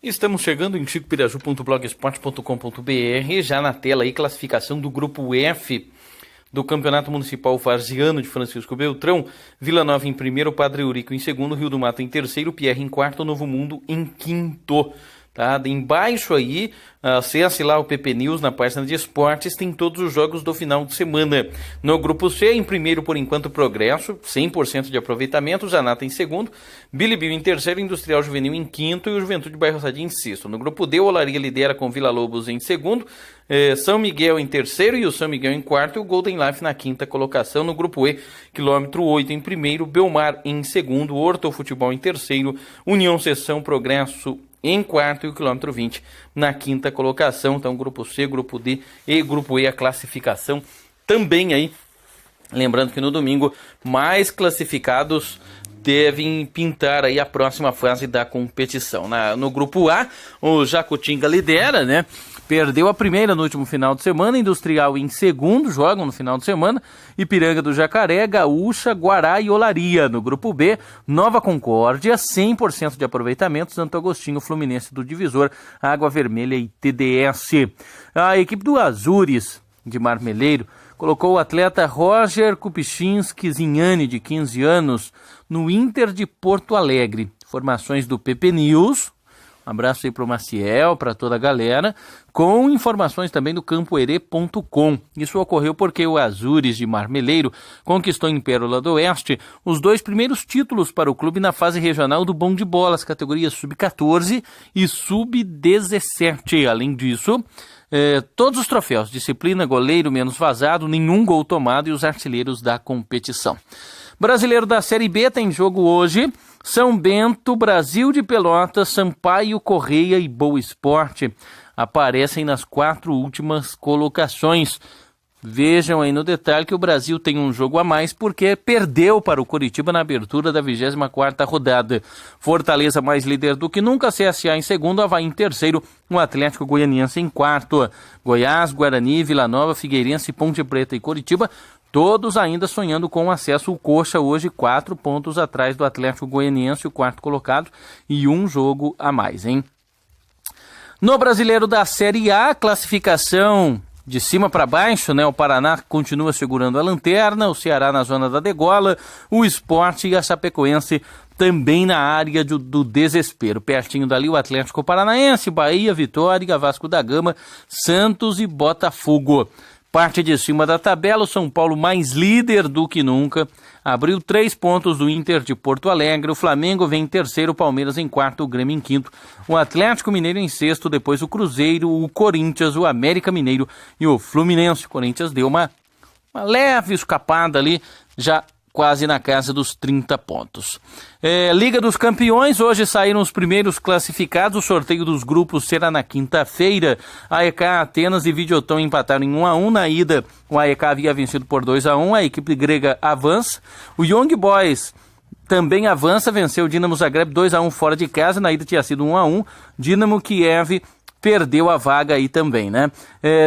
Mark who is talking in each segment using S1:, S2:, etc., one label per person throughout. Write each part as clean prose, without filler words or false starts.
S1: Estamos chegando em chicopiraju.blogspot.com.br, já na tela aí, classificação do grupo F do Campeonato Municipal Varziano de Francisco Beltrão. Vila Nova em primeiro, Padre Eurico em segundo, Rio do Mato em terceiro, Pierre em quarto, Novo Mundo em quinto. Tá? Embaixo aí, acesse lá o PP News na página de esportes, tem todos os jogos do final de semana. No grupo C, em primeiro por enquanto Progresso, 100% de aproveitamento, Zanata em segundo, Bilibio em terceiro, Industrial Juvenil em quinto e o Juventude Bairro Sadia em sexto. No grupo D, o Olaria lidera com Vila Lobos em segundo, São Miguel em terceiro e o São Miguel em quarto e o Golden Life na quinta colocação. No grupo E, quilômetro 8 em primeiro, Belmar em segundo, Horto Futebol em terceiro, União Seção Progresso em quarto e o quilômetro 20 na quinta colocação. Então, grupo C, grupo D e grupo E, a classificação também aí. Lembrando que no domingo, mais classificados devem pintar aí a próxima fase da competição. No grupo A, o Jacutinga lidera, né? Perdeu a primeira no último final de semana, Industrial em segundo, jogam no final de semana, Ipiranga do Jacaré, Gaúcha, Guará e Olaria. No grupo B, Nova Concórdia, 100% de aproveitamento, Santo Agostinho, Fluminense do Divisor, Água Vermelha e TDS. A equipe do Azures, de Marmeleiro, colocou o atleta Roger Kupichinski Zinhani, de 15 anos, no Inter de Porto Alegre. Informações do PP News. Um abraço aí para o Maciel, para toda a galera, com informações também do campoerê.com. Isso ocorreu porque o Azures de Marmeleiro conquistou em Pérola do Oeste os 2 primeiros títulos para o clube na fase regional do bom de bola, as categorias sub-14 e sub-17. Além disso, todos os troféus, disciplina, goleiro menos vazado, nenhum gol tomado e os artilheiros da competição. Brasileiro da Série B tem jogo hoje. São Bento, Brasil de Pelotas, Sampaio Correia e Boa Esporte aparecem nas 4 últimas colocações. Vejam aí no detalhe que o Brasil tem um jogo a mais porque perdeu para o Coritiba na abertura da 24ª rodada. Fortaleza mais líder do que nunca, CSA em segundo, Avaí em terceiro, o Atlético Goianiense em quarto. Goiás, Guarani, Vila Nova, Figueirense, Ponte Preta e Coritiba, todos ainda sonhando com acesso. O Coxa hoje 4 pontos atrás do Atlético Goianiense, o quarto colocado, e um jogo a mais, hein? No Brasileiro da Série A, classificação de cima para baixo, né? O Paraná continua segurando a lanterna, o Ceará na zona da degola, o Sport e a Chapecoense também na área do desespero. Pertinho dali o Atlético Paranaense, Bahia, Vitória, Vasco da Gama, Santos e Botafogo. Parte de cima da tabela, o São Paulo mais líder do que nunca, abriu 3 pontos do Inter de Porto Alegre, o Flamengo vem em terceiro, o Palmeiras em quarto, o Grêmio em quinto, o Atlético Mineiro em sexto, depois o Cruzeiro, o Corinthians, o América Mineiro e o Fluminense. O Corinthians deu uma leve escapada ali, já quase na casa dos 30 pontos. Liga dos Campeões, hoje saíram os primeiros classificados, o sorteio dos grupos será na quinta-feira. AEK, Atenas e Videoton empataram em 1-1 na ida, o AEK havia vencido por 2-1, a equipe grega avança, o Young Boys também avança, venceu o Dinamo Zagreb 2-1 fora de casa, na ida tinha sido 1-1, Dinamo Kiev perdeu a vaga aí também, né?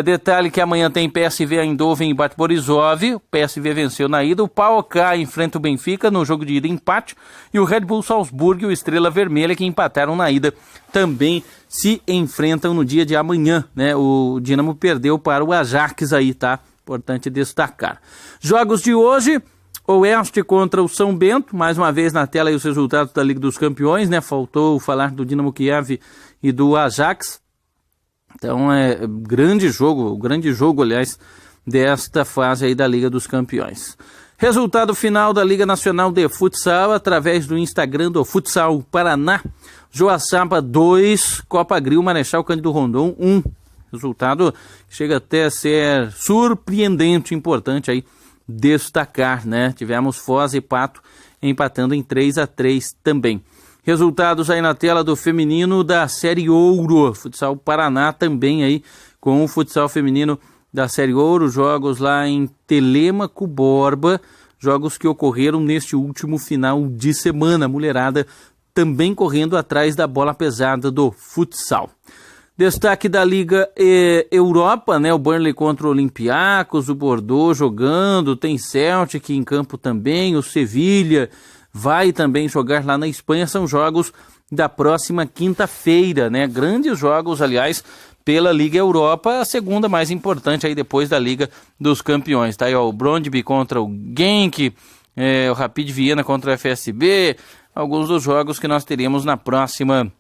S1: Detalhe que amanhã tem PSV Eindhoven e Bate Borisov, o PSV venceu na ida, o PAOK enfrenta o Benfica no jogo de ida empate, e o Red Bull Salzburgo e o Estrela Vermelha, que empataram na ida, também se enfrentam no dia de amanhã, né? O Dinamo perdeu para o Ajax aí, tá? Importante destacar. Jogos de hoje: Oeste contra o São Bento, mais uma vez na tela aí os resultados da Liga dos Campeões, né? Faltou falar do Dinamo Kiev e do Ajax. Então grande jogo, aliás, desta fase aí da Liga dos Campeões. Resultado final da Liga Nacional de Futsal através do Instagram do Futsal Paraná. Joaçaba 2, Copa Grill Marechal Cândido Rondon 1. Resultado que chega até a ser surpreendente, importante aí destacar, né? Tivemos Foz e Pato empatando em 3-3 também. Resultados aí na tela do feminino da Série Ouro, Futsal Paraná também aí com o futsal feminino da Série Ouro, jogos lá em Telêmaco, Borba, jogos que ocorreram neste último final de semana, mulherada também correndo atrás da bola pesada do futsal. Destaque da Liga Europa, né? O Burnley contra o Olympiacos, o Bordeaux jogando, tem Celtic em campo também, o Sevilha vai também jogar lá na Espanha. São jogos da próxima quinta-feira, né? Grandes jogos, aliás, pela Liga Europa, a segunda mais importante aí depois da Liga dos Campeões. Tá aí, ó, o Brøndby contra o Genk, o Rapid Viena contra o FSB, alguns dos jogos que nós teremos na próxima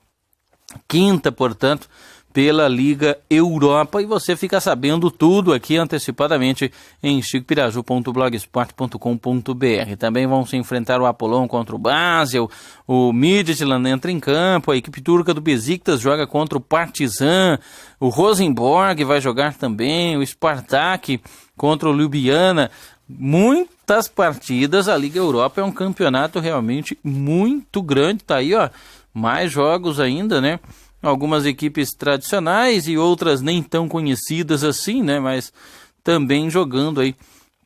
S1: quinta, portanto, pela Liga Europa, e você fica sabendo tudo aqui antecipadamente em chicopiraju.blogspot.com.br. Também vão se enfrentar o Apollon contra o Basel, o Midtjylland entra em campo, a equipe turca do Besiktas joga contra o Partizan, o Rosenborg vai jogar também, o Spartak contra o Ljubljana. Muitas partidas, a Liga Europa é um campeonato realmente muito grande, tá aí, ó, mais jogos ainda, né? Algumas equipes tradicionais e outras nem tão conhecidas assim, né? Mas também jogando aí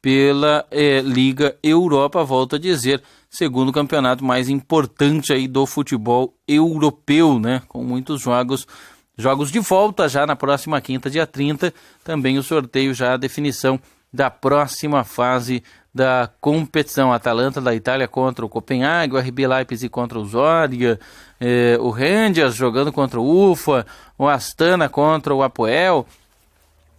S1: pela Liga Europa, volto a dizer, segundo campeonato mais importante aí do futebol europeu, né? Com muitos jogos de volta já na próxima quinta, dia 30, também o sorteio já, a definição da próxima fase da competição. Atalanta da Itália contra o Copenhague, o RB Leipzig contra o Zorya, o Rangers jogando contra o Ufa, o Astana contra o Apoel.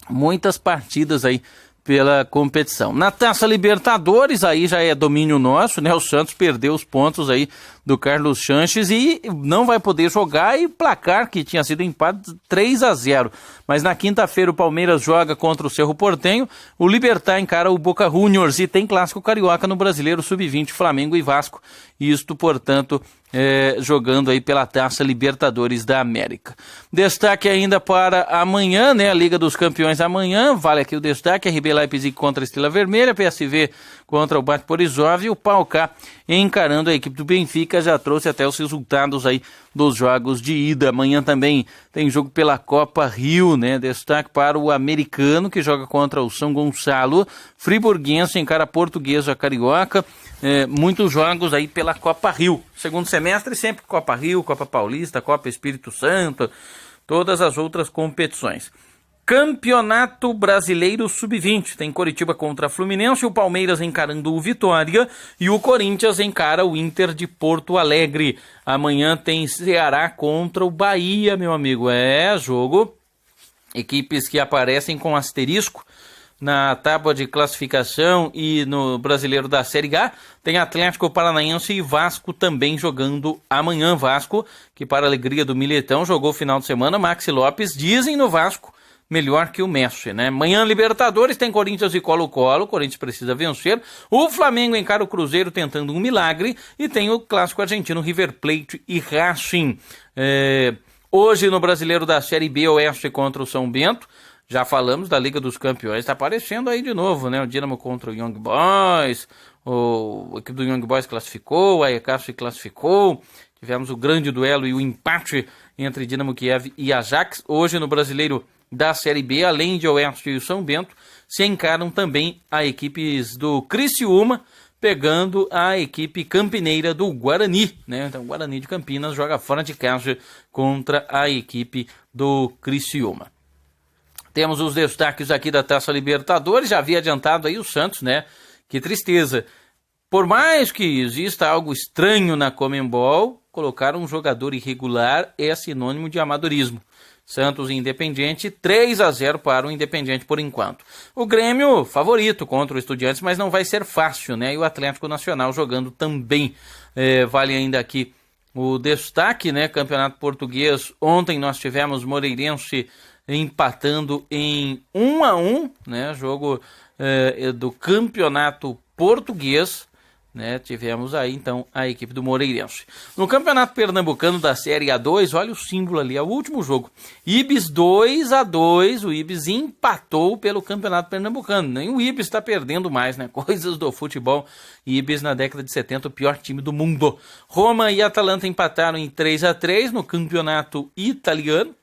S1: Muitas partidas aí pela competição. Na Taça Libertadores, aí já é domínio nosso, né? O Santos perdeu os pontos aí do Carlos Sanches e não vai poder jogar, e placar que tinha sido empate 3-0. Mas na quinta-feira o Palmeiras joga contra o Cerro Porteño, o Libertad encara o Boca Juniors e tem clássico carioca no Brasileiro Sub-20, Flamengo e Vasco. Isto, portanto, jogando aí pela Taça Libertadores da América. Destaque ainda para amanhã, né? A Liga dos Campeões amanhã, vale aqui o destaque, RB Leipzig contra a Estrela Vermelha, PSV contra o Bate Borisov e o PAOK encarando a equipe do Benfica, já trouxe até os resultados aí dos jogos de ida. Amanhã também tem jogo pela Copa Rio, né? Destaque para o americano que joga contra o São Gonçalo, Friburguense encara a Portuguesa Carioca, muitos jogos aí pela Copa Rio. Segundo semestre sempre Copa Rio, Copa Paulista, Copa Espírito Santo, todas as outras competições. Campeonato Brasileiro Sub-20, tem Coritiba contra Fluminense, o Palmeiras encarando o Vitória e o Corinthians encara o Inter de Porto Alegre. Amanhã tem Ceará contra o Bahia, meu amigo, jogo, equipes que aparecem com asterisco na tábua de classificação e no Brasileiro da Série A. Tem Atlético Paranaense e Vasco também jogando amanhã. Vasco, que para a alegria do Militão jogou final de semana, Maxi Lopes, dizem no Vasco, melhor que o Messi, né? Amanhã Libertadores tem Corinthians e Colo-Colo, o Corinthians precisa vencer, o Flamengo encara o Cruzeiro tentando um milagre e tem o clássico argentino River Plate e Racing. Hoje no Brasileiro da Série B, Oeste contra o São Bento, já falamos da Liga dos Campeões, está aparecendo aí de novo, né? O Dinamo contra o Young Boys, a equipe do Young Boys classificou, a EK se classificou, tivemos o grande duelo e o empate entre Dinamo Kiev e Ajax. Hoje no Brasileiro da Série B, além de Oeste e o São Bento, se encaram também a equipes do Criciúma, pegando a equipe campineira do Guarani, né? Então o Guarani de Campinas joga fora de casa contra a equipe do Criciúma. Temos os destaques aqui da Taça Libertadores, já havia adiantado aí o Santos, né? Que tristeza. Por mais que exista algo estranho na Conmebol, colocar um jogador irregular é sinônimo de amadorismo. Santos e Independiente, 3-0 para o Independiente por enquanto. O Grêmio, favorito contra o Estudiantes, mas não vai ser fácil, né? E o Atlético Nacional jogando também. Vale ainda aqui o destaque, né? Campeonato Português, ontem nós tivemos Moreirense empatando em 1-1, né? Jogo do Campeonato Português, né? Tivemos aí então a equipe do Moreirense. No Campeonato Pernambucano da Série A2, olha o símbolo ali, é o último jogo. Ibis 2-2, o Ibis empatou pelo Campeonato Pernambucano. Nem o Ibis está perdendo mais, né? Coisas do futebol. Ibis na década de 70, o pior time do mundo. Roma e Atalanta empataram em 3-3 no Campeonato Italiano.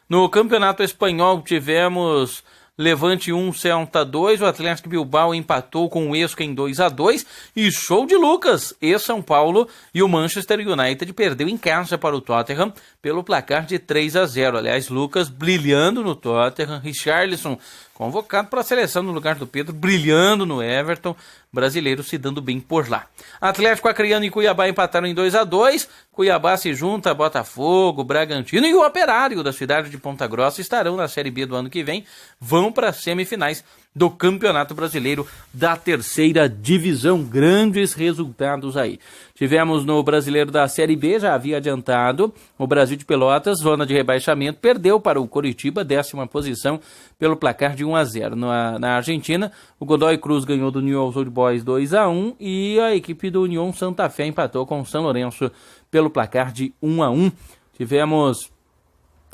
S1: No Campeonato Espanhol tivemos Levante 1, Celta 2, o Atlético Bilbao empatou com o Esca em 2-2 e show de Lucas, São Paulo e o Manchester United perdeu em casa para o Tottenham pelo placar de 3-0. Aliás, Lucas brilhando no Tottenham, Richarlison convocado para a seleção no lugar do Pedro, brilhando no Everton, brasileiro se dando bem por lá. Atlético Acreano e Cuiabá empataram em 2-2. Cuiabá se junta a Botafogo, Bragantino e o Operário da cidade de Ponta Grossa estarão na Série B do ano que vem, vão para as semifinais do Campeonato Brasileiro da Terceira Divisão. Grandes resultados aí. Tivemos no Brasileiro da Série B, já havia adiantado, o Brasil de Pelotas, zona de rebaixamento, perdeu para o Coritiba, 10ª posição, pelo placar de 1-0. Na Argentina, o Godoy Cruz ganhou do Newell's Old Boys 2-1 e a equipe do União Santa Fé empatou com o São Lourenço pelo placar de 1-1. Tivemos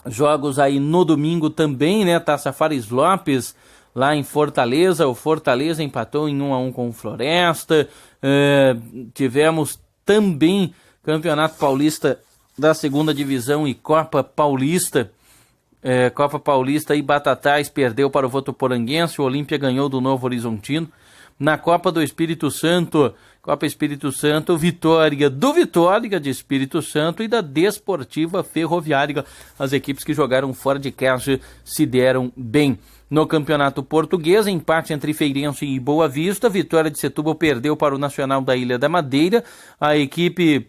S1: jogos aí no domingo também, né? Taça Fares Lopes, lá em Fortaleza, o Fortaleza empatou em 1-1 com o Floresta. Tivemos também Campeonato Paulista da Segunda Divisão e Copa Paulista. Copa Paulista e Batatais perdeu para o Votuporanguense, o Olímpia ganhou do Novo Horizontino. Na Copa do Espírito Santo, vitória do Vitória de Espírito Santo e da Desportiva Ferroviária. As equipes que jogaram fora de casa se deram bem. No Campeonato Português, empate entre Feirense e Boa Vista. Vitória de Setúbal perdeu para o Nacional da Ilha da Madeira. A equipe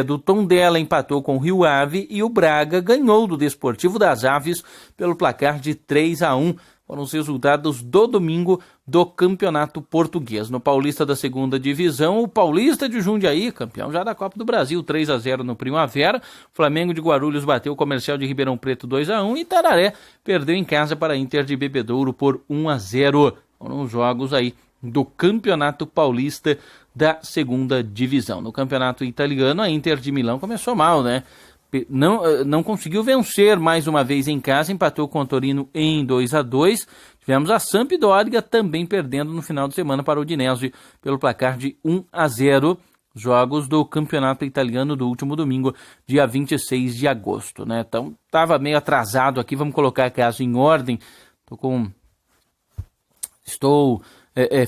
S1: do Tondela empatou com o Rio Ave e o Braga ganhou do Desportivo das Aves pelo placar de 3-1. Foram os resultados do domingo do Campeonato Português. No Paulista da Segunda Divisão, o Paulista de Jundiaí, campeão já da Copa do Brasil, 3-0 no Primavera. Flamengo de Guarulhos bateu o Comercial de Ribeirão Preto 2-1 e Tararé perdeu em casa para a Inter de Bebedouro por 1-0. Foram os jogos aí do Campeonato Paulista da Segunda Divisão. No Campeonato Italiano, a Inter de Milão começou mal, né? Não conseguiu vencer mais uma vez em casa, empatou com o Torino em 2-2. Tivemos a Sampdoria também perdendo no final de semana para o Udinese pelo placar de 1-0. Jogos do Campeonato Italiano do último domingo, dia 26 de agosto, né? Então, estava meio atrasado aqui, vamos colocar a casa em ordem. Estou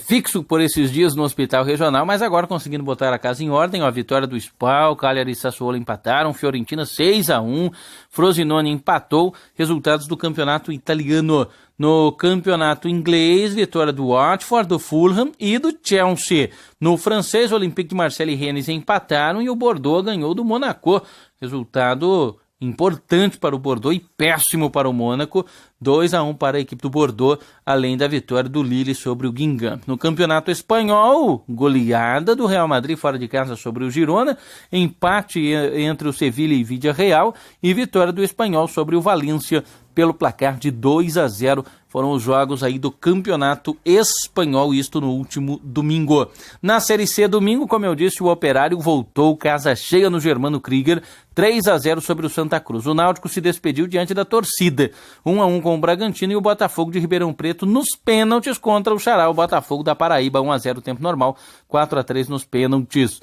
S1: fixo por esses dias no Hospital Regional, mas agora conseguindo botar a casa em ordem. A vitória do Spal, Cagliari e Sassuolo empataram, Fiorentina 6-1, Frosinone empatou. Resultados do Campeonato Italiano. No Campeonato Inglês, vitória do Watford, do Fulham e do Chelsea. No francês, o Olympique de Marseille e Rennes empataram e o Bordeaux ganhou do Monaco. Resultado importante para o Bordeaux e péssimo para o Mônaco, 2-1 para a equipe do Bordeaux, além da vitória do Lille sobre o Guingamp. No Campeonato Espanhol, goleada do Real Madrid fora de casa sobre o Girona, empate entre o Sevilla e Villarreal e vitória do Espanhol sobre o Valência pelo placar de 2-0. Foram os jogos aí do Campeonato Espanhol, isto no último domingo. Na Série C, domingo, como eu disse, o Operário voltou casa cheia no Germano Krieger, 3-0 sobre o Santa Cruz. O Náutico se despediu diante da torcida, 1-1 com o Bragantino e o Botafogo de Ribeirão Preto nos pênaltis contra o Xará, o Botafogo da Paraíba, 1-0 tempo normal, 4-3 nos pênaltis.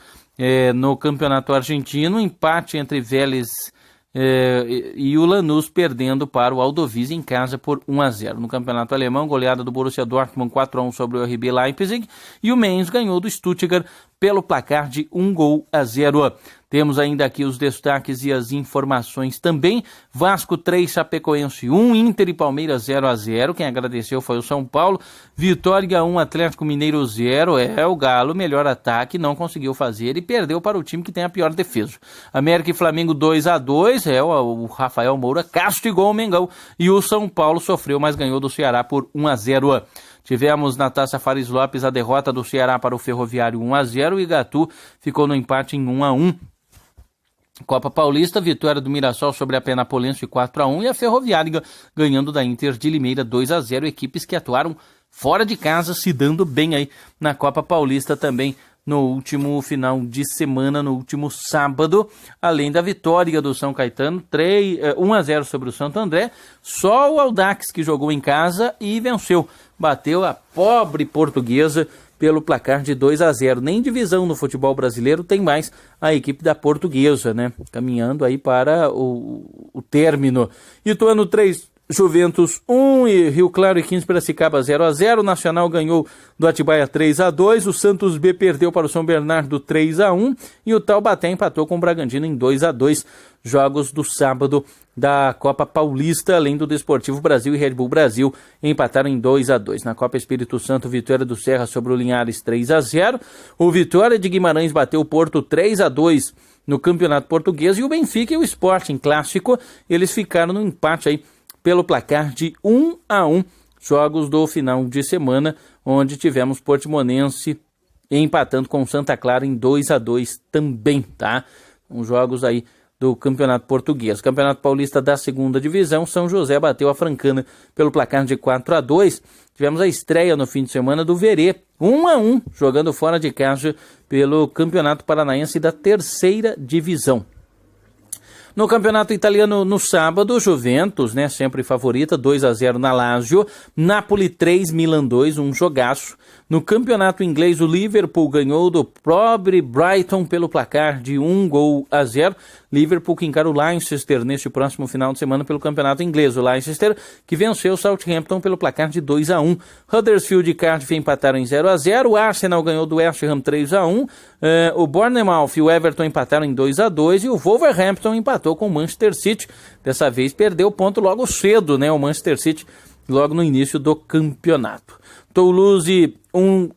S1: No Campeonato Argentino, empate entre Vélez e o Lanús perdendo para o Aldovise em casa por 1-0. No Campeonato Alemão, goleada do Borussia Dortmund 4-1 sobre o RB Leipzig e o Mainz ganhou do Stuttgart pelo placar de 1-0. Temos ainda aqui os destaques e as informações também. Vasco 3, Chapecoense 1, Inter e Palmeiras 0-0. Quem agradeceu foi o São Paulo. Vitória 1, Atlético Mineiro 0. O Galo, melhor ataque, não conseguiu fazer e perdeu para o time que tem a pior defesa. América e Flamengo 2-2. O Rafael Moura castigou o Mengão. E o São Paulo sofreu, mas ganhou do Ceará por 1-0. Tivemos na Taça Fares Lopes a derrota do Ceará para o Ferroviário 1-0. O Igatu ficou no empate em 1-1. Copa Paulista, vitória do Mirassol sobre a Penapolense 4-1 e a Ferroviária ganhando da Inter de Limeira 2-0. Equipes que atuaram fora de casa se dando bem aí na Copa Paulista também no último final de semana, no último sábado, além da vitória do São Caetano, 1-0 sobre o Santo André. Só o Audax que jogou em casa e venceu, bateu a pobre Portuguesa pelo placar de 2-0. Nem divisão no futebol brasileiro tem mais a equipe da Portuguesa, né? Caminhando aí para o término. Ituano 3, Juventus 1 e Rio Claro e 15 Piracicaba 0-0. Nacional ganhou do Atibaia 3-2. O Santos B perdeu para o São Bernardo 3-1. E o Taubaté empatou com o Bragantino em 2-2. Jogos do sábado da Copa Paulista, além do Desportivo Brasil e Red Bull Brasil, empataram em 2-2. Na Copa Espírito Santo, Vitória do Serra sobre o Linhares 3-0. O Vitória de Guimarães bateu o Porto 3-2 no Campeonato Português. E o Benfica e o Sport em clássico, eles ficaram no empate aí pelo placar de 1-1, jogos do final de semana, onde tivemos Portimonense empatando com Santa Clara em 2-2 também, tá? Os jogos aí do Campeonato Português. Campeonato Paulista da segunda divisão, São José bateu a Francana pelo placar de 4-2. Tivemos a estreia no fim de semana do Verê, 1-1, jogando fora de casa pelo Campeonato Paranaense da terceira divisão. No campeonato italiano, no sábado, Juventus, né, sempre favorita, 2-0 na Lazio. Napoli 3, Milan 2, um jogaço. No campeonato inglês, o Liverpool ganhou do pobre Brighton pelo placar de 1-0. Liverpool que encara o Leicester neste próximo final de semana pelo campeonato inglês. O Leicester que venceu o Southampton pelo placar de 2-1. Huddersfield e Cardiff empataram em 0-0. O Arsenal ganhou do West Ham 3-1. O Bournemouth e o Everton empataram em 2-2. E o Wolverhampton empatou com o Manchester City. Dessa vez perdeu o ponto logo cedo, né? O Manchester City logo no início do campeonato. Toulouse 1-0,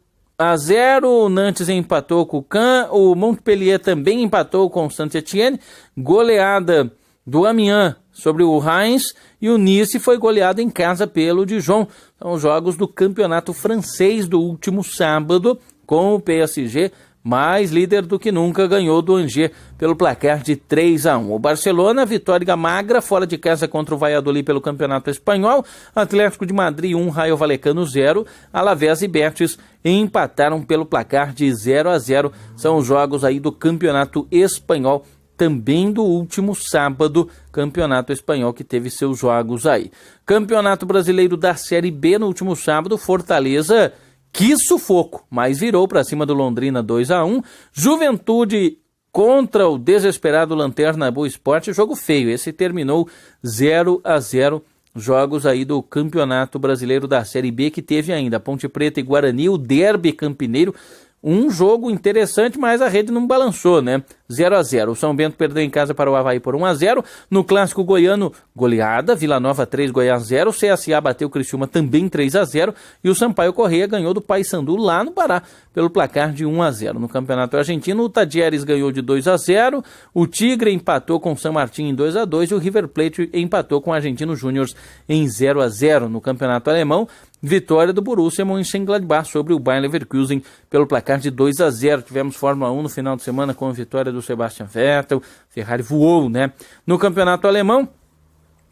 S1: o Nantes empatou com o Caen, o Montpellier também empatou com o Saint-Étienne, goleada do Amiens sobre o Reims, e o Nice foi goleado em casa pelo Dijon. São os jogos do campeonato francês do último sábado, com o PSG mais líder do que nunca, ganhou do Angers pelo placar de 3-1. O Barcelona, vitória magra, fora de casa contra o Valladolid pelo Campeonato Espanhol. Atlético de Madrid 1, Rayo Vallecano 0. Alavés e Betis empataram pelo placar de 0-0. São os jogos aí do Campeonato Espanhol, também do último sábado, Campeonato Espanhol que teve seus jogos aí. Campeonato Brasileiro da Série B no último sábado, Fortaleza, que sufoco, mas virou para cima do Londrina 2-1. Juventude contra o desesperado Lanterna Boa Esporte, jogo feio, esse terminou 0-0. Jogos aí do Campeonato Brasileiro da Série B, que teve ainda Ponte Preta e Guarani, o Derby Campineiro. Um jogo interessante, mas a rede não balançou, né? 0-0. O São Bento perdeu em casa para o Avaí por 1-0. No Clássico Goiano, goleada, Vila Nova 3, Goiás 0. O CSA bateu o Criciúma também 3-0. E o Sampaio Corrêa ganhou do Paysandu lá no Pará pelo placar de 1-0. No Campeonato Argentino, o Tadieres ganhou de 2-0. O Tigre empatou com o San Martín em 2-2. E o River Plate empatou com o Argentino Júnior em 0-0. No Campeonato Alemão, vitória do Borussia Mönchengladbach sobre o Bayer Leverkusen pelo placar de 2-0. Tivemos Fórmula 1 no final de semana com a vitória do Sebastian Vettel. Ferrari voou, né? No campeonato alemão,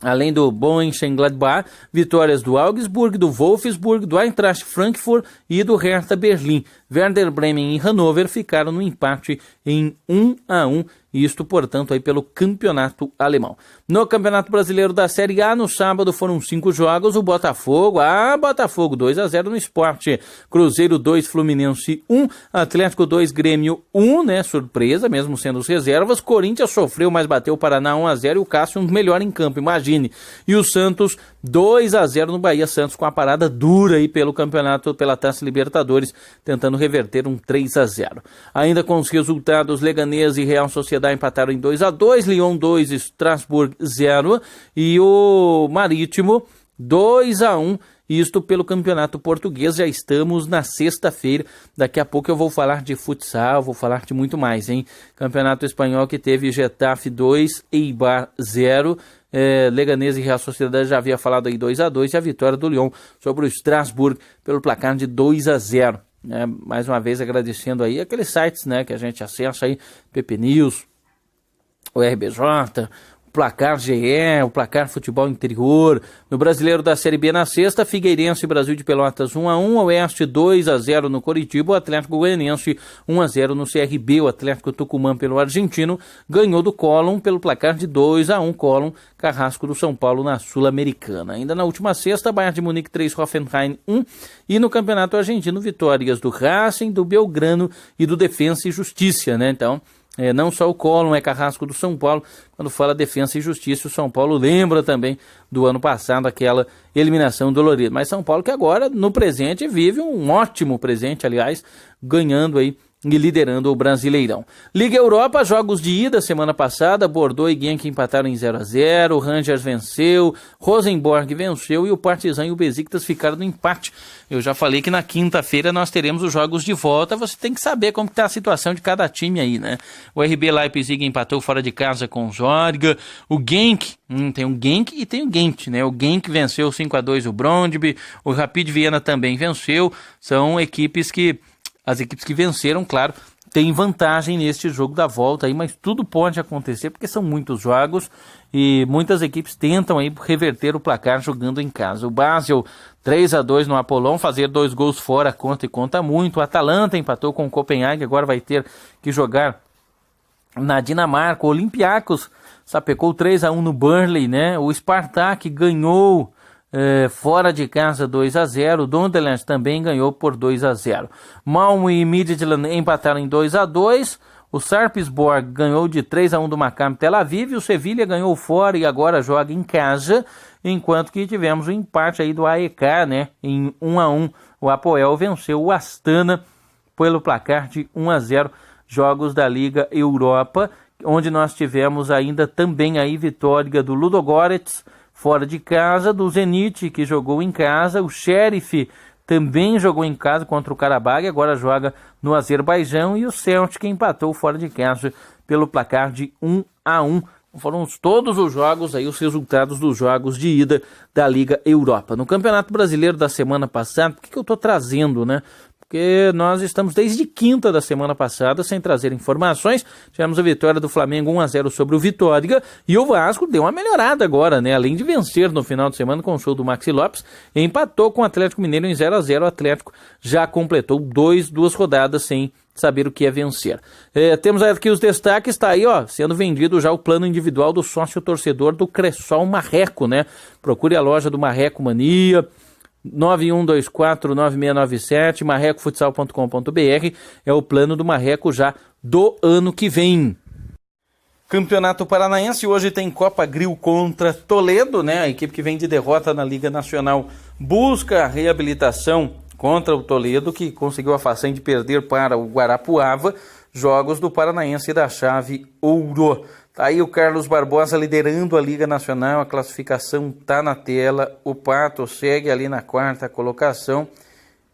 S1: além do Mönchengladbach, vitórias do Augsburg, do Wolfsburg, do Eintracht Frankfurt e do Hertha Berlim. Werder Bremen e Hannover ficaram no empate em 1-1. Isto, portanto, aí pelo campeonato alemão. No Campeonato Brasileiro da Série A, no sábado foram 5 jogos. O Botafogo 2-0 no Sport. Cruzeiro 2, Fluminense 1. Atlético 2, Grêmio 1, né? Surpresa, mesmo sendo os reservas. Corinthians sofreu, mas bateu o Paraná 1-0 e o Cássio melhor em campo, imagine. E o Santos 2-0 no Bahia. Santos com a parada dura aí pelo campeonato, pela Taça Libertadores, tentando reverter um 3-0. Ainda com os resultados, Leganés e Real Sociedade empataram em 2-2, Lyon 2, Strasbourg 0 e o Marítimo 2-1, isto pelo Campeonato Português. Já estamos na sexta-feira, daqui a pouco eu vou falar de futsal, vou falar de muito mais, hein? Campeonato Espanhol que teve Getafe 2, Eibar 0, Leganés e Real Sociedade já havia falado aí 2-2 e a vitória do Lyon sobre o Strasbourg pelo placar de 2-0. Mais uma vez agradecendo aí aqueles sites, né, que a gente acessa aí, PP News, o RBJ, o Placar GE, o Placar Futebol Interior. No Brasileiro da Série B na sexta, Figueirense e Brasil de Pelotas 1-1, Oeste 2-0 no Coritiba, o Atlético Goianiense 1-0 no CRB, o Atlético Tucumã pelo Argentino ganhou do Colón pelo placar de 2-1, Colón, Carrasco do São Paulo na Sul-Americana. Ainda na última sexta, Bayern de Munique 3, Hoffenheim 1, e no Campeonato Argentino, vitórias do Racing, do Belgrano e do Defensa e Justiça, né? Então, Não só o Collor é carrasco do São Paulo, quando fala Defensa e Justiça, o São Paulo lembra também do ano passado, aquela eliminação dolorida. Mas São Paulo que agora, no presente, vive um ótimo presente, aliás, ganhando aí e liderando o Brasileirão. Liga Europa, jogos de ida semana passada, Bordeaux e Genk empataram em 0-0, o Rangers venceu, Rosenborg venceu e o Partizan e o Besiktas ficaram no empate. Eu já falei que na quinta-feira nós teremos os jogos de volta, você tem que saber como está a situação de cada time aí, né? O RB Leipzig empatou fora de casa com o Zorga, o Genk, tem o Genk e tem o Gent, né? O Genk venceu 5-2 o Brøndby, o Rapid Viena também venceu, são equipes que... As equipes que venceram, claro, têm vantagem neste jogo da volta aí, mas tudo pode acontecer porque são muitos jogos e muitas equipes tentam aí reverter o placar jogando em casa. O Basel 3-2 no Apollon, fazer 2 gols fora conta e conta muito. O Atalanta empatou com o Copenhague, agora vai ter que jogar na Dinamarca. O Olympiacos sapecou 3-1 no Burnley, né? O Spartak ganhou fora de casa 2-0, o Donderland também ganhou por 2-0. Malmö e Midtjylland empataram em 2-2, o Sarpsborg ganhou de 3-1 do Maccabi Tel Aviv, o Sevilha ganhou fora e agora joga em casa, enquanto que tivemos o empate aí do AEK, né, em 1-1. O Apoel venceu o Astana pelo placar de 1-0, jogos da Liga Europa, onde nós tivemos ainda também aí vitória do Ludogorets fora de casa, do Zenit, que jogou em casa, o Sheriff também jogou em casa contra o Karabag, agora joga no Azerbaijão, e o Celtic empatou fora de casa pelo placar de 1-1. Foram todos os jogos, aí os resultados dos jogos de ida da Liga Europa. No Campeonato Brasileiro da semana passada, por que eu estou trazendo, né? Porque nós estamos desde quinta da semana passada sem trazer informações. Tivemos a vitória do Flamengo 1-0 sobre o Vitória e o Vasco deu uma melhorada agora, né? Além de vencer no final de semana com o show do Maxi Lopes, empatou com o Atlético Mineiro em 0-0. O Atlético já completou duas rodadas sem saber o que é vencer. Temos aqui os destaques, está aí, ó, sendo vendido já o plano individual do sócio torcedor do Cressol Marreco, né? Procure a loja do Marreco Mania, 91249697, marrecofutsal.com.br, é o plano do Marreco já do ano que vem. Campeonato Paranaense, hoje tem Copa Grill contra Toledo, né? A equipe que vem de derrota na Liga Nacional busca a reabilitação contra o Toledo, que conseguiu a façanha de perder para o Guarapuava, jogos do Paranaense da chave Ouro. Tá aí o Carlos Barbosa liderando a Liga Nacional, a classificação tá na tela, o Pato segue ali na 4ª colocação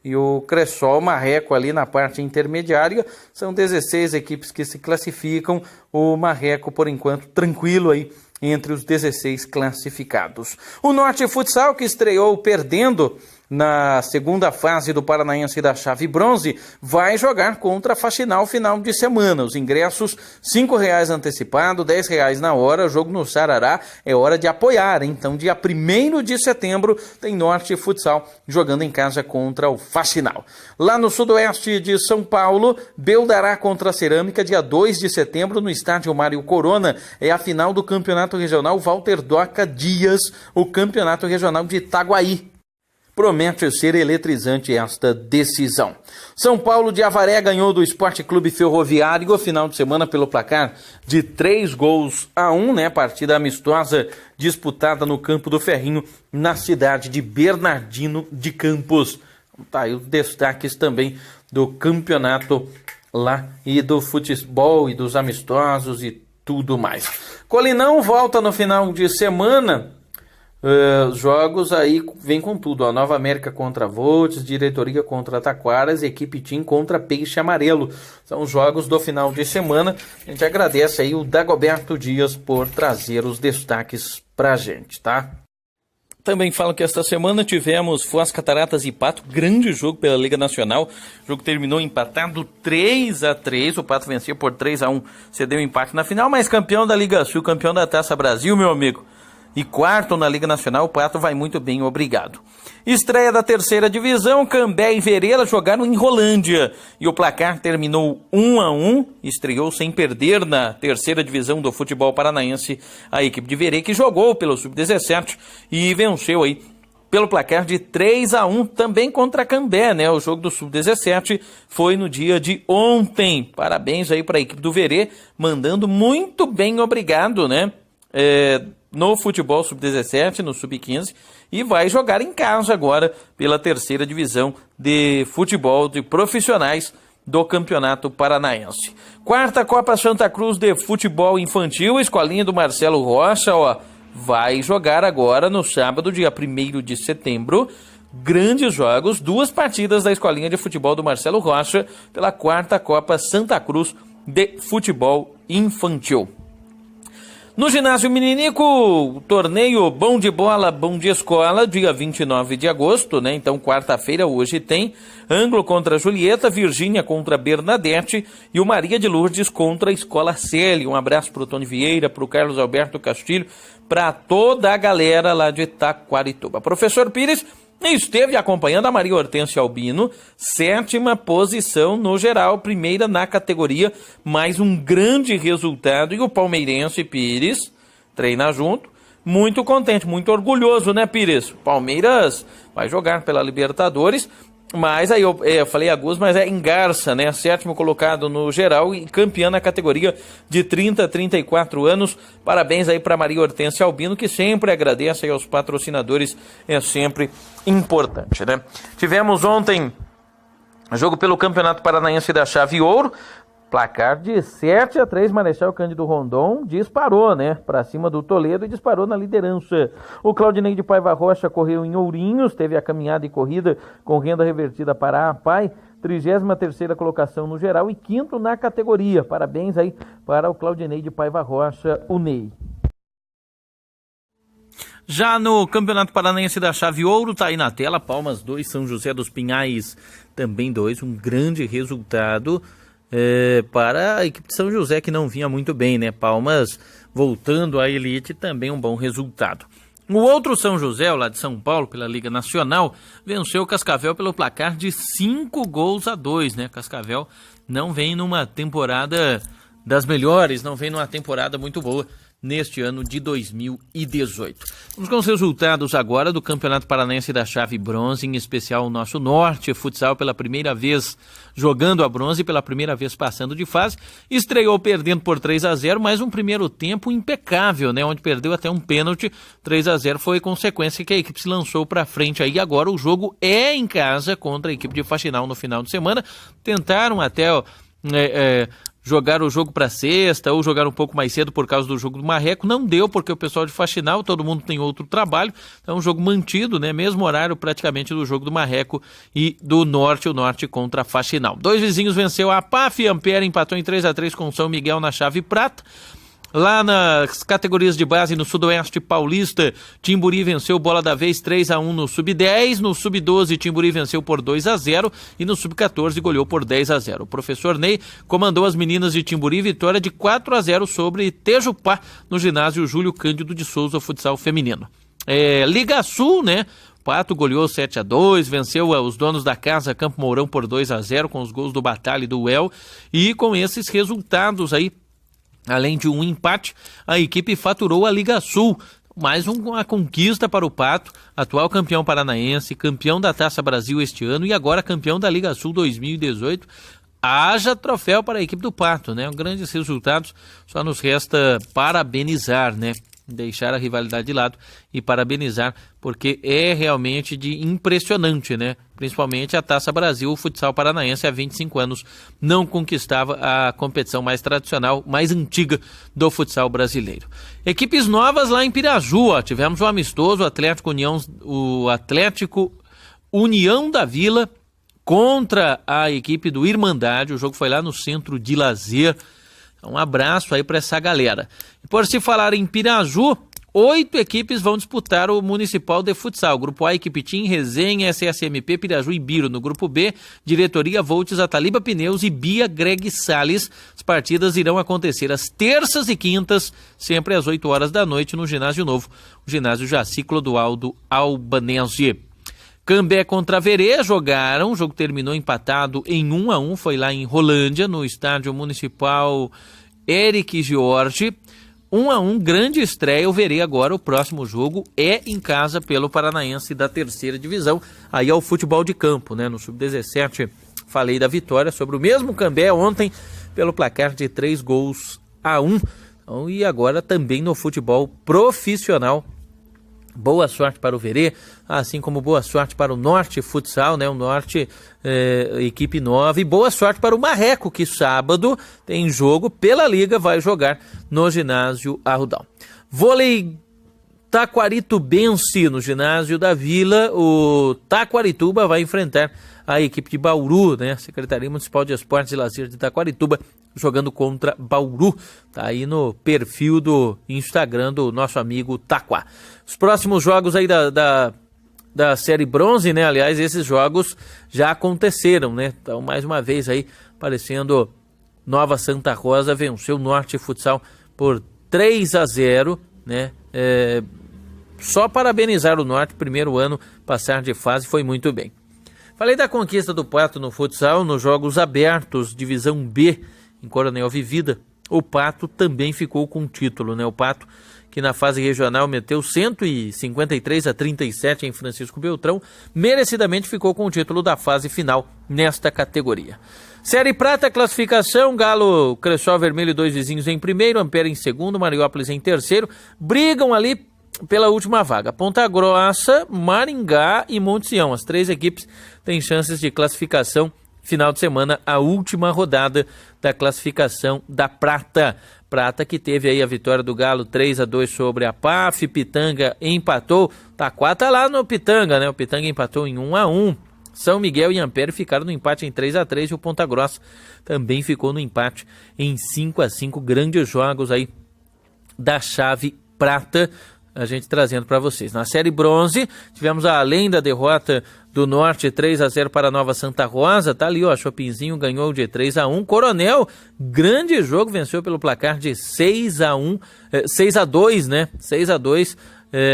S1: e o Cressol Marreco ali na parte intermediária. São 16 equipes que se classificam, o Marreco por enquanto tranquilo aí entre os 16 classificados. O Norte Futsal, que estreou perdendo na segunda fase do Paranaense da chave bronze, vai jogar contra a Faxinal final de semana. Os ingressos R$5 antecipado, R$10 na hora, jogo no Sarará, é hora de apoiar, hein? Então dia 1º de setembro tem Norte Futsal jogando em casa contra o Faxinal. Lá no sudoeste de São Paulo, Beldará contra a Cerâmica, dia 2 de setembro no estádio Mário Corona, é a final do Campeonato Regional Walter Doca Dias, o Campeonato Regional de Itaguaí. Promete ser eletrizante esta decisão. São Paulo de Avaré ganhou do Esporte Clube Ferroviário no final de semana pelo placar de 3-1, né? Partida amistosa disputada no Campo do Ferrinho, na cidade de Bernardino de Campos. Tá aí os destaques também do campeonato lá e do futebol e dos amistosos e tudo mais. Colinão volta no final de semana. Jogos aí vem com tudo, ó. Nova América contra Voltes, Diretoria contra Taquaras, equipe Team contra Peixe Amarelo. São os jogos do final de semana. A gente agradece aí o Dagoberto Dias por trazer os destaques pra gente, tá? Também falo que esta semana tivemos Foz, Cataratas e Pato, grande jogo pela Liga Nacional. O jogo terminou empatado 3-3, o Pato venceu por 3-1, cedeu empate na final, mas campeão da Liga Sul, campeão da Taça Brasil, meu amigo. E quarto na Liga Nacional, o Pato vai muito bem, obrigado. Estreia da 3ª divisão, Cambé e Verela jogaram em Rolândia. E o placar terminou 1-1, estreou sem perder na 3ª divisão do futebol paranaense a equipe de Verê, que jogou pelo Sub-17 e venceu aí pelo placar de 3-1, também contra a Cambé, né? O jogo do Sub-17 foi no dia de ontem. Parabéns aí para a equipe do Verê, mandando muito bem, obrigado, né? No futebol Sub-17, no Sub-15, e vai jogar em casa agora pela terceira divisão de futebol de profissionais do Campeonato Paranaense. Quarta Copa Santa Cruz de Futebol Infantil, escolinha do Marcelo Rocha, vai jogar agora no sábado, dia 1º de setembro, grandes jogos, 2 partidas da escolinha de futebol do Marcelo Rocha pela quarta Copa Santa Cruz de Futebol Infantil. No ginásio Meninico, torneio Bom de Bola, Bom de Escola, dia 29 de agosto, né? Então, quarta-feira, hoje tem Ângulo contra Julieta, Virgínia contra Bernadette e o Maria de Lourdes contra a Escola Célia. Um abraço para o Tony Vieira, para o Carlos Alberto Castilho, para toda a galera lá de Taquarituba. Professor Pires esteve acompanhando a Maria Hortência Albino, 7ª posição no geral, primeira na categoria, mais um grande resultado, e o palmeirense Pires treina junto, muito contente, muito orgulhoso, né, Pires? Palmeiras vai jogar pela Libertadores, mas aí eu falei Agus, mas é Engarça, né? 7º colocado no geral e campeã na categoria de 30 a 34 anos. Parabéns aí para Maria Hortência Albino, que sempre agradece aí aos patrocinadores, é sempre importante, né? Tivemos ontem jogo pelo Campeonato Paranaense da Chave Ouro. Placar de 7-3, Marechal Cândido Rondon disparou, né, para cima do Toledo e disparou na liderança. O Claudinei de Paiva Rocha correu em Ourinhos, teve a caminhada e corrida com renda revertida para a PAI, 33ª colocação no geral e 5º na categoria. Parabéns aí para o Claudinei de Paiva Rocha, o Ney. Já no Campeonato Paranaense da Chave Ouro, tá aí na tela, Palmas 2, São José dos Pinhais também 2, um grande resultado para a equipe de São José, que não vinha muito bem, né? Palmas voltando à elite, também um bom resultado. O outro São José, lá de São Paulo, pela Liga Nacional, venceu o Cascavel pelo placar de 5-2, né? Cascavel não vem numa temporada das melhores, não vem numa temporada muito boa neste ano de 2018. Vamos com os resultados agora do Campeonato Paranaense da Chave Bronze, em especial o nosso Norte Futsal, pela primeira vez jogando a bronze, pela primeira vez passando de fase, estreou perdendo por 3-0, mas um primeiro tempo impecável, né, onde perdeu até um pênalti. 3-0 foi consequência que a equipe se lançou para frente aí. Agora o jogo é em casa contra a equipe de Faxinal no final de semana. Tentaram até jogar o jogo para sexta ou jogar um pouco mais cedo por causa do jogo do Marreco, não deu porque o pessoal de Faxinal, todo mundo tem outro trabalho, então um jogo mantido, né, mesmo horário praticamente do jogo do Marreco e do Norte, o Norte contra a Faxinal. 2 vizinhos venceu a PAF, Ampere empatou em 3-3 com São Miguel na chave prata. Lá nas categorias de base no Sudoeste Paulista, Timburi venceu Bola da Vez 3-1 no Sub-10, no Sub-12 Timburi venceu por 2-0 e no Sub-14 goleou por 10-0. O professor Ney comandou as meninas de Timburi, vitória de 4-0 sobre Tejupá no ginásio Júlio Cândido de Souza Futsal Feminino. Liga Sul, né? Pato goleou 7-2, venceu os donos da casa Campo Mourão por 2-0 com os gols do Batalha e do Uel, e com esses resultados aí, além de um empate, a equipe faturou a Liga Sul. Mais uma conquista para o Pato, atual campeão paranaense, campeão da Taça Brasil este ano e agora campeão da Liga Sul 2018. Haja troféu para a equipe do Pato, né? Grandes resultados, só nos resta parabenizar, né? Deixar a rivalidade de lado e parabenizar, porque é realmente impressionante, né? Principalmente a Taça Brasil, o futsal paranaense há 25 anos não conquistava a competição mais tradicional, mais antiga do futsal brasileiro. Equipes novas lá em Piraju, tivemos um amistoso, o Atlético União da Vila contra a equipe do Irmandade, o jogo foi lá no Centro de Lazer. Um abraço aí para essa galera. E por se falar em Piraju, 8 equipes vão disputar o Municipal de Futsal. Grupo A, Equipe Team, Resenha, SSMP, Piraju e Biro. No grupo B, Diretoria Voltes, Ataliba Pneus e Bia Greg Salles. As partidas irão acontecer às terças e quintas, sempre às 8 horas da noite, no Ginásio Novo, o ginásio Jaci Clodoaldo Albanese. Cambé contra Verê jogaram, o jogo terminou empatado em 1-1, foi lá em Rolândia, no estádio municipal Eric Jorge.
S2: 1-1, grande estreia. Eu verei agora, o próximo jogo é em casa pelo Paranaense da terceira divisão. Aí é o futebol de campo, né? No Sub-17 falei da vitória sobre o mesmo Cambé ontem pelo placar de 3-1. Então, e agora também no futebol profissional. Boa sorte para o Verê, assim como boa sorte para o Norte Futsal, né? O Norte, equipe nova. E boa sorte para o Marreco, que sábado tem jogo pela Liga, vai jogar no ginásio Arrudal. Vôlei Taquaritubense no ginásio da Vila. O Taquarituba vai enfrentar a equipe de Bauru, né? Secretaria Municipal de Esportes e Lazer de Taquarituba, jogando contra Bauru. Tá aí no perfil do Instagram do nosso amigo Taquá. Os próximos jogos aí da série bronze, né? Aliás, esses jogos já aconteceram, né? Então, mais uma vez aí, aparecendo Nova Santa Rosa, venceu o Norte Futsal por 3-0, né? Só parabenizar o Norte, primeiro ano, passar de fase, foi muito bem. Falei da conquista do Pato no futsal, nos jogos abertos, divisão B, em Coronel Vivida. O Pato também ficou com o título, né? O Pato, que na fase regional meteu 153-37 em Francisco Beltrão, merecidamente ficou com o título da fase final nesta categoria. Série Prata, classificação: Galo, Cressol Vermelho e dois vizinhos em primeiro, Ampere em segundo, Mariópolis em terceiro, brigam ali pela última vaga. Ponta Grossa, Maringá e Monte Sião. As três equipes têm chances de classificação. Final de semana, a última rodada da classificação da Prata. Prata que teve aí a vitória do Galo 3-2 sobre a PAF. Pitanga empatou. Taquá tá lá no Pitanga, né? O Pitanga empatou em 1-1. São Miguel e Ampere ficaram no empate em 3-3 e o Ponta Grossa também ficou no empate em 5-5. Grandes jogos aí da chave Prata, a gente trazendo para vocês. Na série bronze, tivemos além da derrota do Norte 3-0 para a Nova Santa Rosa, tá ali, ó, Chopinzinho ganhou de 3-1, Coronel, grande jogo, venceu pelo placar de 6-2, né? 6-2,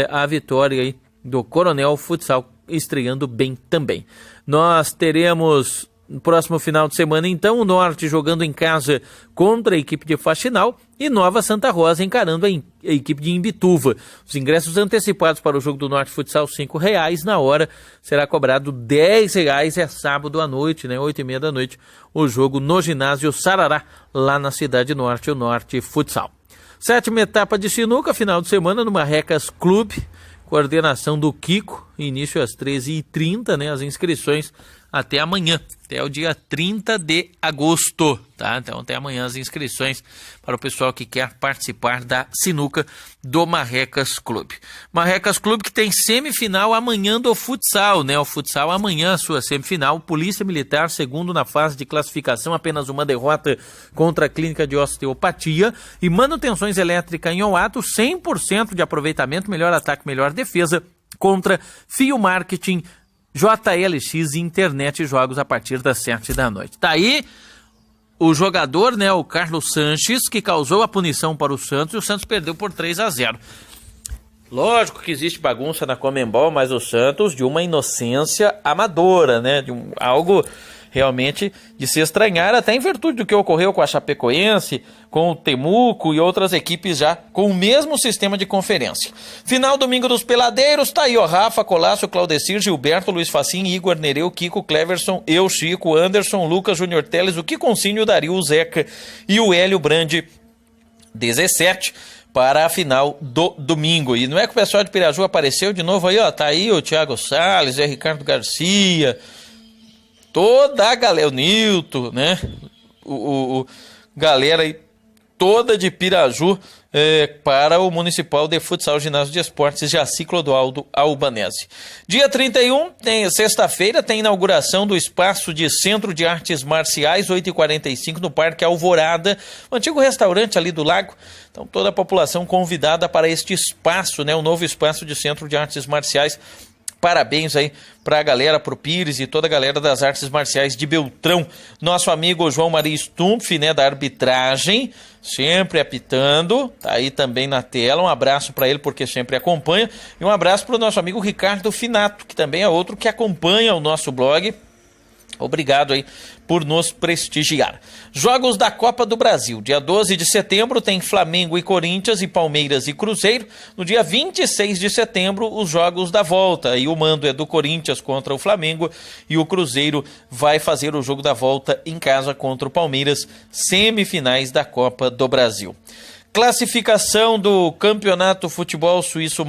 S2: a vitória aí do Coronel Futsal, estreando bem também. Nós teremos no próximo final de semana, então, o Norte jogando em casa contra a equipe de Faxinal e Nova Santa Rosa encarando a equipe de Imbituva. Os ingressos antecipados para o jogo do Norte Futsal, R$5, na hora será cobrado R$10, é sábado à noite, né, 8h30 da noite, o jogo no ginásio Sarará, lá na Cidade Norte, o Norte Futsal. 7ª etapa de sinuca, final de semana no Marrecas Clube, coordenação do Kiko, início às 13h30, né, as inscrições até amanhã, até o dia 30 de agosto, tá? Então até amanhã as inscrições para o pessoal que quer participar da sinuca do Marrecas Clube. Marrecas Clube que tem semifinal amanhã do futsal, né? O futsal amanhã, sua semifinal, Polícia Militar, segundo na fase de classificação, apenas uma derrota contra a Clínica de Osteopatia e Manutenções Elétricas em Oato, 100% de aproveitamento, melhor ataque, melhor defesa, contra Fio Marketing, JLX e Internet e Jogos a partir das 7 da noite. Tá aí o jogador, né, o Carlos Sanches, que causou a punição para o Santos e o Santos perdeu por 3-0. Lógico que existe bagunça na Conmebol, mas o Santos de uma inocência amadora, né, de algo realmente de se estranhar, até em virtude do que ocorreu com a Chapecoense, com o Temuco e outras equipes já com o mesmo sistema de conferência. Final domingo dos Peladeiros, tá aí, ó, Rafa, Colasso, Claudecir, Gilberto, Luiz Facim, Igor, Nereu, Kiko, Cleverson, eu, Chico, Anderson, Lucas, Júnior Teles, o Kikoncinho, o Dario, o Zeca e o Hélio Brandi, 17 para a final do domingo. E não é que o pessoal de Piraju apareceu de novo aí, ó, tá aí o Thiago Salles, o Ricardo Garcia, toda a galera, o Nilton, né? O galera aí toda de Piraju para o Municipal de Futsal Ginásio de Esportes Jaci Clodoaldo Albanese. Dia 31, sexta-feira, tem inauguração do espaço de Centro de Artes Marciais, 8h45, no Parque Alvorada, o antigo restaurante ali do lago. Então toda a população convidada para este espaço, né? O novo espaço de Centro de Artes Marciais. Parabéns aí para a galera, pro Pires e toda a galera das artes marciais de Beltrão. Nosso amigo João Maria Stumpf, né, da arbitragem, sempre apitando, tá aí também na tela. Um abraço para ele porque sempre acompanha. E um abraço para o nosso amigo Ricardo Finato, que também é outro que acompanha o nosso blog Obrigado aí por nos prestigiar. Jogos da Copa do Brasil. Dia 12 de setembro tem Flamengo e Corinthians e Palmeiras e Cruzeiro. No dia 26 de setembro, os jogos da volta. E o mando é do Corinthians contra o Flamengo e o Cruzeiro vai fazer o jogo da volta em casa contra o Palmeiras, semifinais da Copa do Brasil. Classificação do Campeonato Futebol Suíço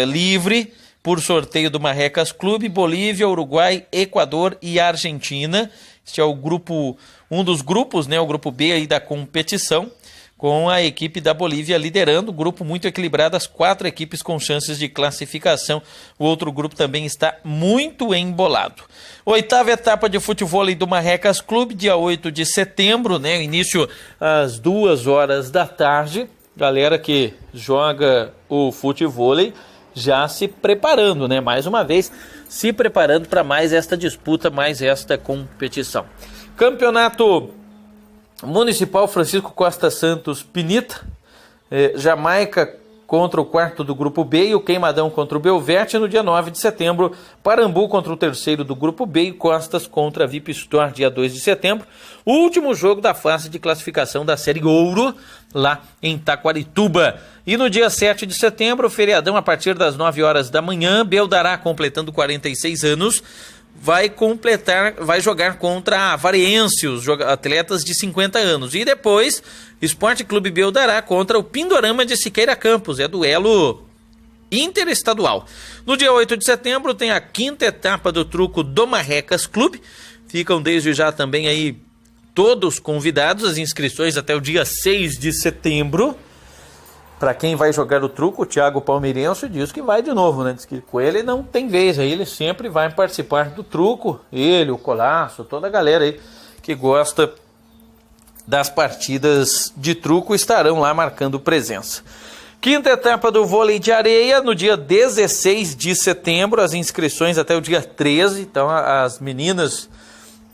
S2: Livre por sorteio do Marrecas Clube, Bolívia, Uruguai, Equador e Argentina. Este é o grupo, um dos grupos, né, o grupo B aí da competição, com a equipe da Bolívia liderando, grupo muito equilibrado, as 4 equipes com chances de classificação. O outro grupo também está muito embolado. 8ª etapa de futevôlei do Marrecas Clube, dia 8 de setembro, né, início às 2 horas da tarde. Galera que joga o futevôlei já se preparando, né? Mais uma vez, se preparando para mais esta disputa, mais esta competição. Campeonato Municipal Francisco Costa Santos Pinita, Jamaica contra o 4º do grupo B e o Queimadão contra o Belvete no dia 9 de setembro, Parambu contra o 3º do grupo B e Costas contra a VIP Store, dia 2 de setembro, o último jogo da fase de classificação da Série Ouro, lá em Taquarituba. E no dia 7 de setembro, feriadão a partir das 9 horas da manhã, Beldará, completando 46 anos, vai jogar contra a Variense, os atletas de 50 anos. E depois, Esporte Clube Beldará contra o Pindorama de Siqueira Campos, é duelo interestadual. No dia 8 de setembro tem a 5ª etapa do truco do Marrecas Clube. Ficam desde já também aí todos convidados, as inscrições até o dia 6 de setembro. Para quem vai jogar o truco, o Thiago Palmeirense diz que vai de novo, né? Diz que com ele não tem vez, aí ele sempre vai participar do truco. Ele, o Colasso, toda a galera aí que gosta das partidas de truco estarão lá marcando presença. 5ª etapa do vôlei de areia, no dia 16 de setembro, as inscrições até o dia 13, então as meninas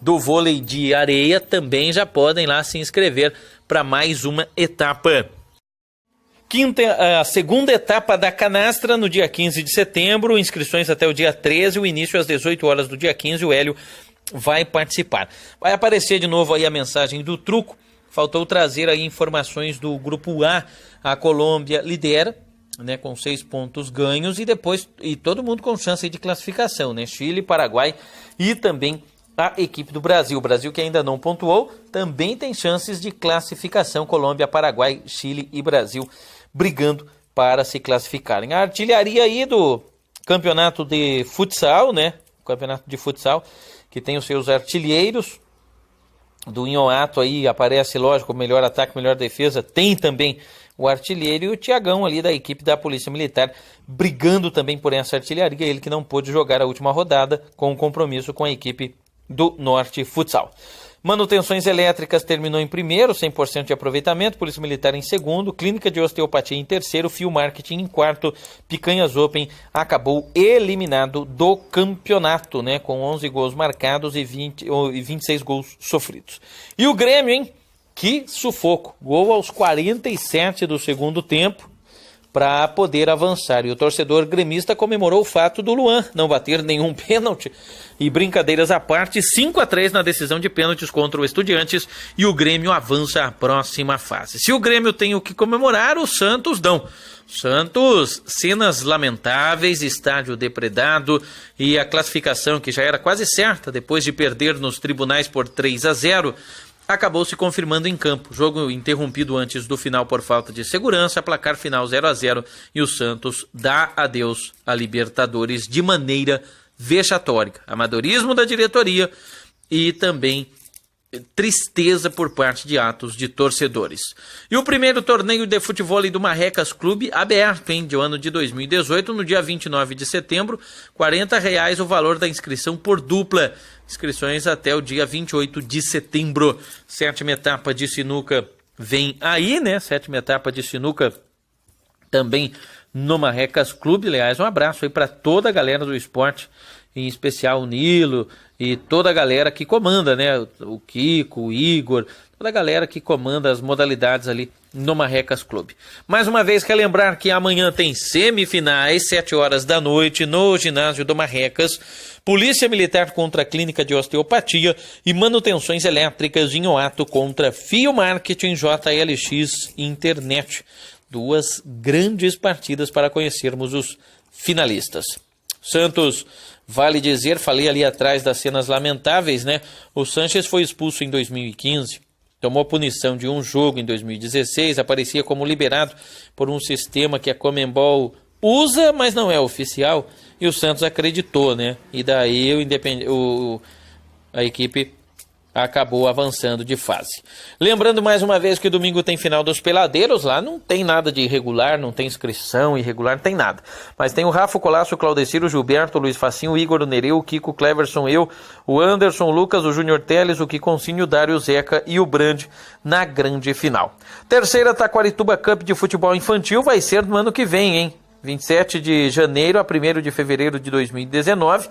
S2: do vôlei de areia também já podem lá se inscrever para mais uma etapa. A 2ª etapa da canastra no dia 15 de setembro, inscrições até o dia 13, o início às 18 horas do dia 15, o Hélio vai participar. Vai aparecer de novo aí a mensagem do truco, faltou trazer aí informações do grupo A, a Colômbia lidera, né, com 6 pontos ganhos e todo mundo com chance de classificação, né, Chile, Paraguai e também a equipe do Brasil. O Brasil que ainda não pontuou, também tem chances de classificação, Colômbia, Paraguai, Chile e Brasil brigando para se classificarem. A artilharia aí do campeonato de futsal, né? O campeonato de futsal, que tem os seus artilheiros. Do Inhoato aí aparece, lógico, melhor ataque, melhor defesa. Tem também o artilheiro e o Tiagão ali da equipe da Polícia Militar, brigando também por essa artilharia. Ele que não pôde jogar a última rodada com um compromisso com a equipe do Norte Futsal. Manutenções elétricas terminou em primeiro, 100% de aproveitamento, Polícia Militar em segundo, Clínica de Osteopatia em terceiro, Fio Marketing em quarto, Picanhas Open acabou eliminado do campeonato, né, com 11 gols marcados e 26 gols sofridos. E o Grêmio, hein? Que sufoco, gol aos 47 do segundo tempo, para poder avançar. E o torcedor gremista comemorou o fato do Luan não bater nenhum pênalti. E brincadeiras à parte, 5-3 na decisão de pênaltis contra o Estudiantes e o Grêmio avança à próxima fase. Se o Grêmio tem o que comemorar, o Santos não. Santos, cenas lamentáveis, estádio depredado e a classificação que já era quase certa depois de perder nos tribunais por 3-0. Acabou se confirmando em campo. Jogo interrompido antes do final por falta de segurança, placar final 0-0 e o Santos dá adeus a Libertadores de maneira vexatória. Amadorismo da diretoria e também tristeza por parte de atos de torcedores. E o primeiro torneio de futevôlei do Marrecas Clube aberto, hein, de ano de 2018, no dia 29 de setembro, R$40 o valor da inscrição por dupla. Inscrições até o dia 28 de setembro. 7ª etapa de sinuca vem aí, né? 7ª etapa de sinuca também no Marrecas Clube. Aliás, um abraço aí para toda a galera do esporte, em especial o Nilo e toda a galera que comanda, né? O Kiko, o Igor, toda a galera que comanda as modalidades ali no Marrecas Clube. Mais uma vez, quer lembrar que amanhã tem semifinais, 7 horas da noite, no ginásio do Marrecas. Polícia Militar contra a Clínica de Osteopatia e manutenções elétricas em Oato contra Fio Marketing, JLX Internet. 2 grandes partidas para conhecermos os finalistas. Santos, vale dizer, falei ali atrás das cenas lamentáveis, né? O Sanches foi expulso em 2015. Tomou punição de um jogo em 2016, aparecia como liberado por um sistema que a Conmebol usa, mas não é oficial, e o Santos acreditou, né? E daí a equipe acabou avançando de fase. Lembrando mais uma vez que domingo tem final dos peladeiros, lá não tem nada de irregular, não tem inscrição irregular, não tem nada. Mas tem o Rafa, o Colasso, o Claudecir, o Gilberto, o Luiz Facinho, o Igor, o Nereu, o Kiko, o Cleverson, eu, o Anderson, o Lucas, o Júnior Teles, o Kikoncinho, o Dário, o Zeca e o Brand na grande final. Terceira Taquarituba Cup de futebol infantil vai ser no ano que vem, hein? 27 de janeiro a 1º de fevereiro de 2019,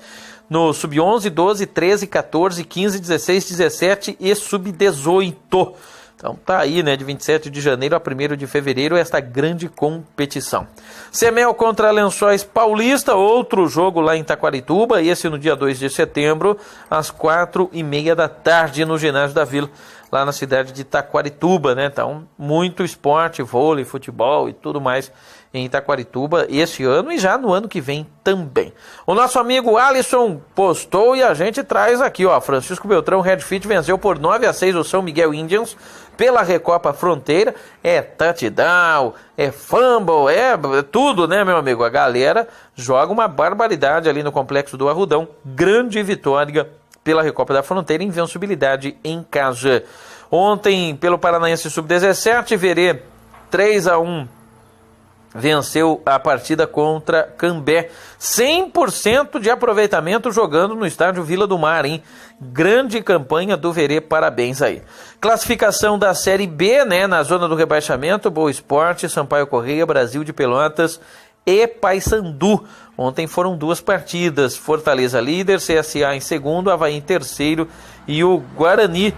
S2: no Sub-11, 12, 13, 14, 15, 16, 17 e Sub-18. Então tá aí, né, de 27 de janeiro a 1º de fevereiro, esta grande competição. Semel contra Lençóis Paulista, outro jogo lá em Taquarituba, esse no dia 2 de setembro, às 4h30 da tarde, no ginásio da Vila, lá na cidade de Taquarituba, né? Então, muito esporte, vôlei, futebol e tudo mais em Itaquarituba esse ano e já no ano que vem também. O nosso amigo Alisson postou e a gente traz aqui, ó, Francisco Beltrão, Redfit venceu por 9-6 o São Miguel Indians pela Recopa Fronteira, é touchdown, é fumble, é tudo, né, meu amigo? A galera joga uma barbaridade ali no Complexo do Arrudão, grande vitória pela Recopa da Fronteira, invencibilidade em casa. Ontem, pelo Paranaense Sub-17, Verê 3-1 venceu a partida contra Cambé. 100% de aproveitamento jogando no estádio Vila do Mar, hein? Grande campanha do Verê, parabéns aí. Classificação da Série B, né? Na zona do rebaixamento, Boa Esporte, Sampaio Correia, Brasil de Pelotas e Paysandu. Ontem foram 2 partidas, Fortaleza líder, CSA em segundo, Avaí em terceiro e o Guarani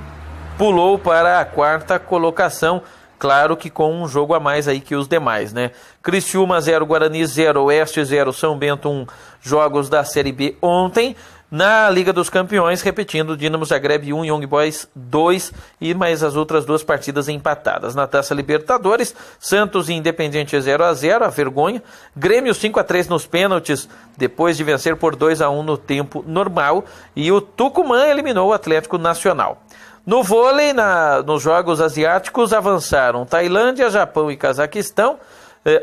S2: pulou para a 4ª colocação, claro que com um jogo a mais aí que os demais, né? Criciúma 0, Guarani 0, Oeste 0, São Bento 1, jogos da Série B ontem. Na Liga dos Campeões, repetindo, Dinamo Zagreb 1, Young Boys 2 e mais as outras 2 partidas empatadas. Na Taça Libertadores, Santos e Independiente 0-0, a vergonha. Grêmio 5-3 nos pênaltis, depois de vencer por 2-1 no tempo normal. E o Tucumã eliminou o Atlético Nacional. No vôlei, nos Jogos Asiáticos, avançaram Tailândia, Japão e Cazaquistão.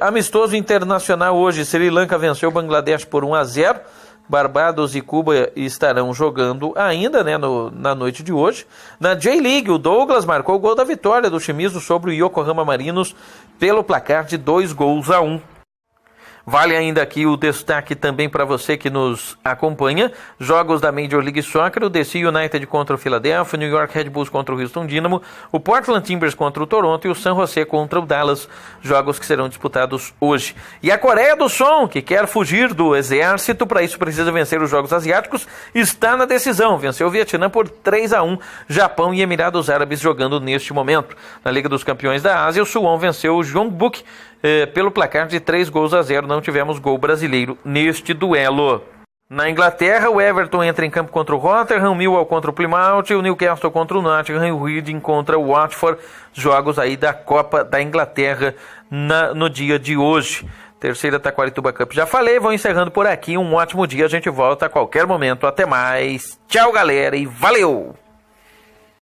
S2: Amistoso internacional hoje, Sri Lanka venceu o Bangladesh por 1-0. Barbados e Cuba estarão jogando ainda, né, na noite de hoje. Na J-League, o Douglas marcou o gol da vitória do Shimizu sobre o Yokohama Marinos pelo placar de 2-1. Vale ainda aqui o destaque também para você que nos acompanha. Jogos da Major League Soccer, o DC United contra o Philadelphia, o New York Red Bulls contra o Houston Dynamo, o Portland Timbers contra o Toronto e o San Jose contra o Dallas. Jogos que serão disputados hoje. E a Coreia do Sul, que quer fugir do exército, para isso precisa vencer os Jogos Asiáticos, está na decisão. Venceu o Vietnã por 3-1. Japão e Emirados Árabes jogando neste momento. Na Liga dos Campeões da Ásia, o Suwon venceu o Jeonbuk pelo placar de 3-0, não tivemos gol brasileiro neste duelo. Na Inglaterra, o Everton entra em campo contra o Rotherham, o Millwall contra o Plymouth, o Newcastle contra o Nottingham e o Reading contra o Watford, jogos aí da Copa da Inglaterra no dia de hoje. Terceira Taquarituba Cup, já falei, vou encerrando por aqui, um ótimo dia, a gente volta a qualquer momento, até mais, tchau galera e valeu!